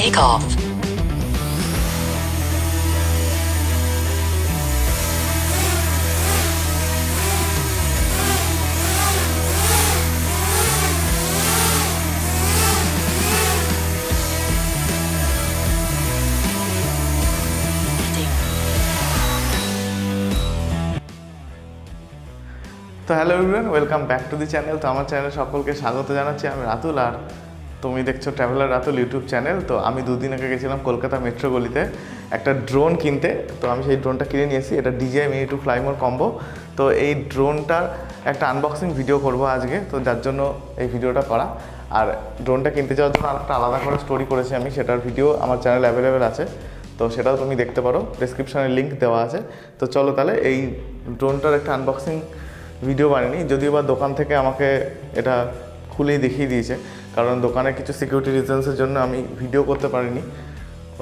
take off. তো hello everyone, welcome back to the channel. তো আমার চ্যানেলে সকলকে স্বাগত জানাচ্ছি। আমি রাতুল, আর তুমি দেখছো ট্রাভেলার রাতুল ইউটিউব চ্যানেল। তো আমি দুদিন আগে গেছিলাম কলকাতা মেট্রো গলিতে একটা ড্রোন কিনতে। তো আমি সেই ড্রোনটা কিনে নিয়েছি। এটা DJI Mavic 2 ফ্লাই মোর কম্বো। তো এই ড্রোনটার একটা আনবক্সিং ভিডিও করব আজকে, তো যার জন্য এই ভিডিওটা করা। আর ড্রোনটা কিনতে যাওয়ার জন্য আরেকটা আলাদা করে স্টোরি করেছি আমি, সেটার ভিডিও আমার চ্যানেলে অ্যাভেলেবেল আছে, তো সেটাও তুমি দেখতে পারো, ডেসক্রিপশনে লিঙ্ক দেওয়া আছে। তো চলো তাহলে এই ড্রোনটার একটা আনবক্সিং ভিডিও বানিয়ে, যদিও বা দোকান থেকে আমাকে এটা খুলেই দেখিয়ে দিয়েছে, কারণ দোকানে কিছু সিকিউরিটি রিজনসের জন্য আমি ভিডিও করতে পারিনি,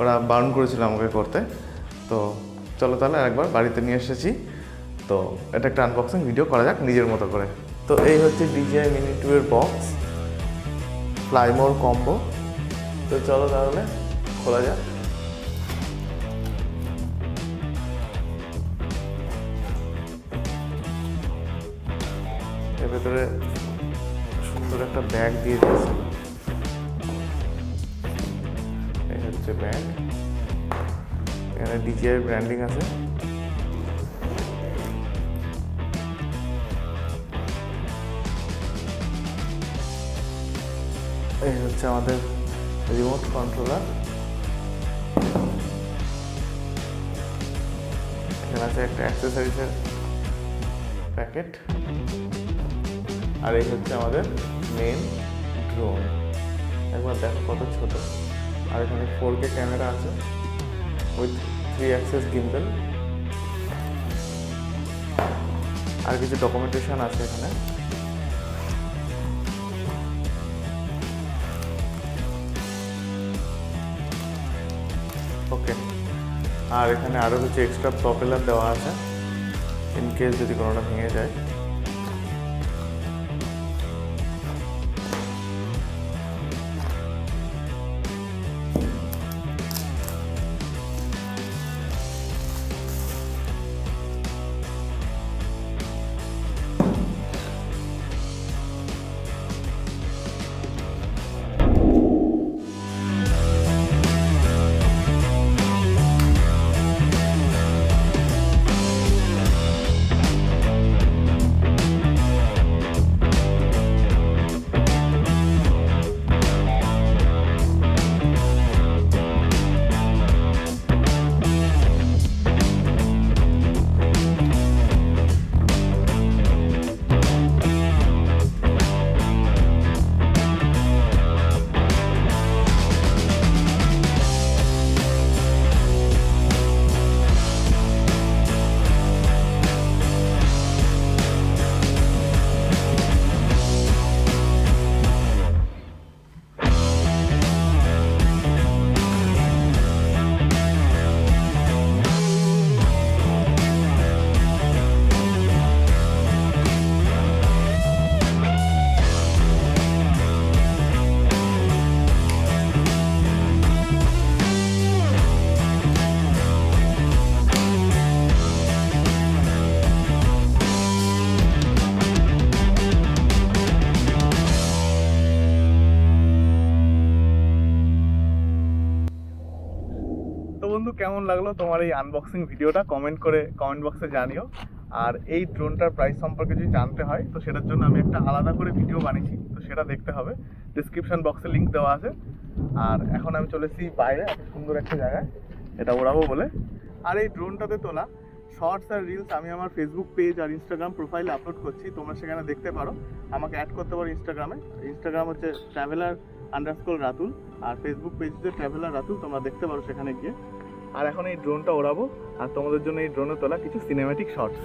ওরা বারণ করেছিল আমাকে করতে। তো চলো তাহলে একবার বাড়িতে নিয়ে এসেছি, তো এটা একটা আনবক্সিং ভিডিও করা যাক নিজের মতো করে। তো এই হচ্ছে DJI Mini 2 এর বক্স, ফ্লাই মোর কম্বো। তো চলো তাহলে খোলা যাক। এর ভেতরে সুন্দর একটা ব্যাগ দিয়ে দিয়েছে, এই হচ্ছে ব্যাগ। এখানে DJI ব্র্যান্ডিং আছে। এই হচ্ছে আমাদের রিমোট কন্ট্রোলার। এখানে আছে একটা অ্যাক্সেসরিজের প্যাকেট। আর এই হচ্ছে আমাদের মেন ড্রোন। একবার দেখো কত ছোট। আর এখানে 4K ক্যামেরা আছে উইথ 3 অ্যাক্সেস গিম্বল। আর কিছু ডকুমেন্টেশন আছে এখানে। ওকে, আর এখানে আরও কিছু এক্সট্রা প্রপেলার দেওয়া আছে ইন কেস যদি কোনোটা ভেঙে যায়। তো বন্ধু, কেমন লাগলো তোমার এই আনবক্সিং ভিডিওটা? কমেন্ট বক্সে জানিও। আর এই ড্রোনটার প্রাইস সম্পর্কে যদি জানতে হয়, তো সেটার জন্য আমি একটা আলাদা করে ভিডিও বানিয়েছি, তো সেটা দেখতে হবে। ডিসক্রিপশন বক্সে লিঙ্ক দেওয়া আছে। আর এখন আমি চলেছি বাইরে এত সুন্দর একটা জায়গায় এটা ওড়াবো বলে। আর এই ড্রোনটাতে তোলা শর্টস আর রিলস আমি আমার ফেসবুক পেজ আর ইনস্টাগ্রাম প্রোফাইলে আপলোড করছি, তোমরা সেখানে দেখতে পারো। আমাকে অ্যাড করতে পারো ইনস্টাগ্রাম হচ্ছে traveler_রাতুল, আর ফেসবুক পেজ হচ্ছে ট্রাভেলার রাতুল, তোমরা দেখতে পারো সেখানে গিয়ে। আর এখন এই ড্রোনটা ওড়াবো আর তোমাদের জন্য এই ড্রোনে তোলা কিছু সিনেম্যাটিক শটস।